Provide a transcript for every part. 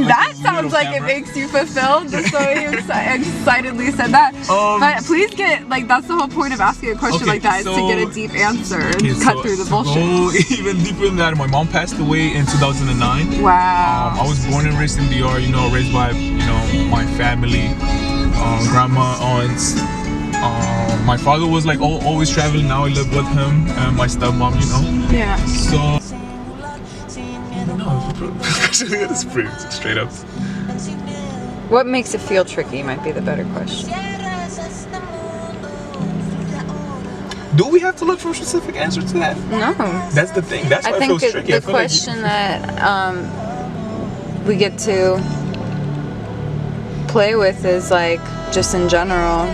mean, that sounds like it makes you fulfilled. Just so you excitedly said that. But please get, like, that's the whole point of asking a question like that, is to get a deep answer and cut through the bullshit. Go even deeper than that, my mom passed away in 2009. Wow. I was born and raised in DR, you know, raised by, you know, my family, grandma, aunts. My father was like always traveling. Now I live with him and my stepmom, you know. Yeah. So no, it's pretty straight up. What makes it feel tricky might be the better question. Do we have to look for a specific answer to that? No. That's the thing. That's why it feels tricky. The question that we get to play with is like, just in general,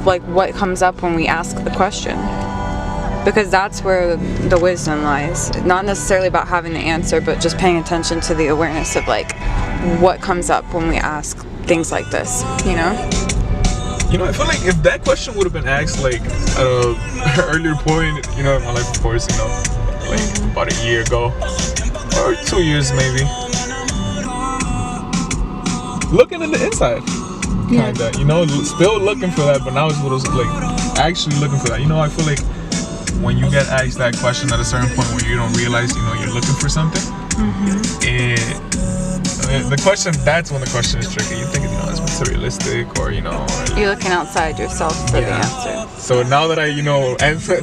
like what comes up when we ask the question, because that's where the wisdom lies. Not necessarily about having the answer, but just paying attention to the awareness of like what comes up when we ask things like this, you know? You know, I feel like if that question would have been asked like at an earlier point, you know, in my life, of course, you know, like about a year ago or 2 years maybe, looking in the inside. Kinda, you know, still looking for that, but now it's what was like actually looking for that. You know, I feel like when you get asked that question at a certain point where you don't realize, you know, you're looking for something, the question, that's when the question is tricky. You think, you know, it's materialistic, or you know, you're looking outside yourself for the answer. So now that I, you know,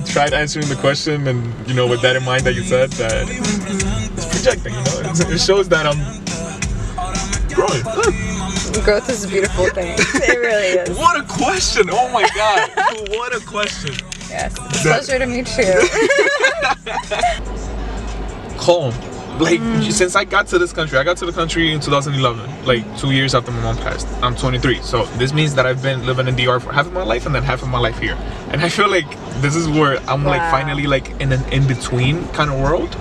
tried answering the question, and you know, with that in mind that you said that it's projecting, you know, it shows that I'm growing. Growth is a beautiful thing. It really is. What a question! Oh my god! What a question! Yes. It's a pleasure to meet you. Calm. Like, since I got to this country, I got to the country in 2011, like 2 years after my mom passed. I'm 23, so this means that I've been living in DR for half of my life and then half of my life here. And I feel like this is where I'm like finally like in an in-between kind of world.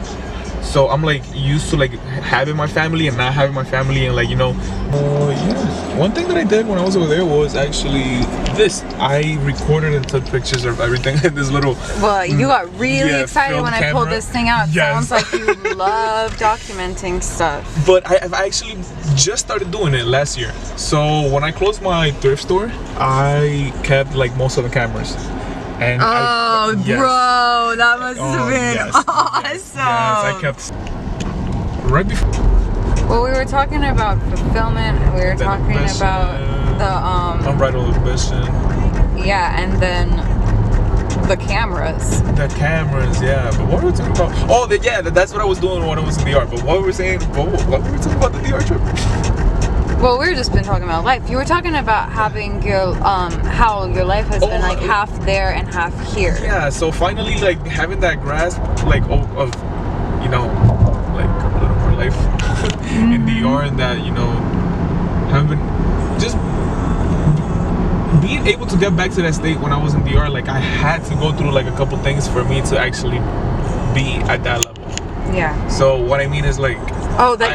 So I'm like used to like having my family and not having my family, and like, you know, yeah. One thing that I did when I was over there was actually this. I recorded and took pictures of everything in this little. Well, you got really excited when I pulled this thing out. Yes. Sounds like you love documenting stuff. But I've actually just started doing it last year. So when I closed my thrift store, I kept like most of the cameras. And bro, that must have been awesome. Yes, I kept right before. Well, we were talking about fulfillment. We were talking about the unbridled ambition. Yeah, and then the cameras. The cameras, yeah. But what were we talking about? Oh, that's what I was doing when I was in DR. But what were we saying? What were we talking about the DR trip? Well, we've just been talking about life. You were talking about having your how your life has been like half there and half here. Yeah, so finally like having that grasp like of you know, like a little more life in DR, and that, you know, having just being able to get back to that state when I was in DR. Like I had to go through like a couple things for me to actually be at that level. Yeah. So what I mean is like,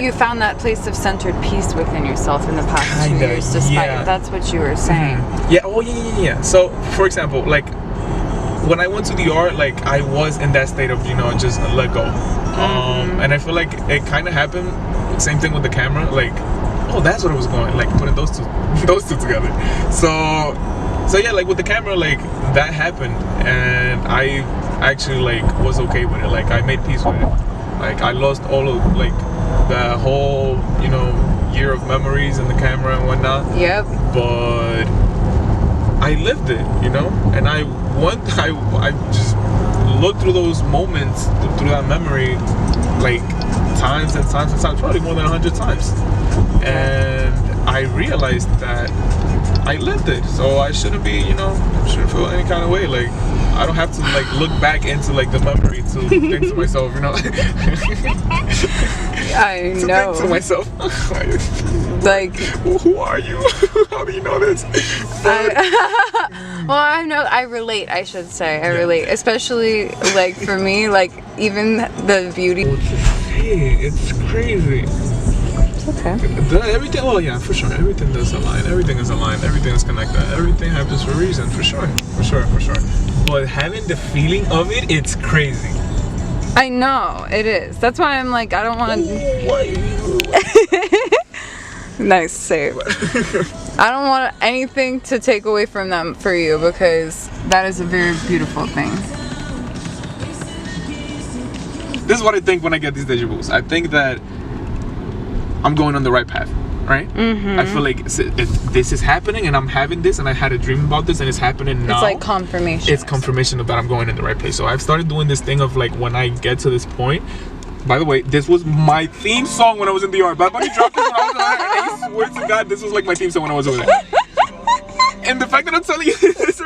you found that place of centered peace within yourself in the past 2 years, despite that's what you were saying. Yeah. Oh yeah. So for example, like when I went to DR, like I was in that state of, you know, just let go. And I feel like it kind of happened. Same thing with the camera. Like, oh, that's what I was going. Like putting those two together. So yeah, like with the camera, like that happened, and I actually like was okay with it. Like I made peace with it. Like I lost all of like the whole, you know, year of memories in the camera and whatnot. Yep. But I lived it, you know, and I just looked through those moments, through that memory, like times and times and times, probably more than 100 times. And I realized that I lived it, so I shouldn't be, you know, shouldn't feel any kind of way. Like I don't have to like look back into like the memory to think to myself, you know. I know. To think to myself, like, who are you? How do you know this? Well, I relate, I should say. I relate, especially like for me, like even the beauty. It's crazy. Okay. Everything, oh yeah, for sure. Everything does align. Everything is aligned. Everything is connected. Everything happens for a reason, for sure. But having the feeling of it, it's crazy. I know it is. That's why I'm like, I don't want to. Nice save. I don't want anything to take away from them for you, because that is a very beautiful thing. This is what I think when I get these deja vus. I think that I'm going on the right path, right? I feel like if this is happening and I'm having this and I had a dream about this and it's happening now. It's like confirmation. It's confirmation that I'm going in the right place. So I've started doing this thing of like, when I get to this point. By the way, this was my theme song when I was in the art. Bad Bunny dropped this when I was there, and I swear to God, this was like my theme song when I was over there. And the fact that I'm telling you this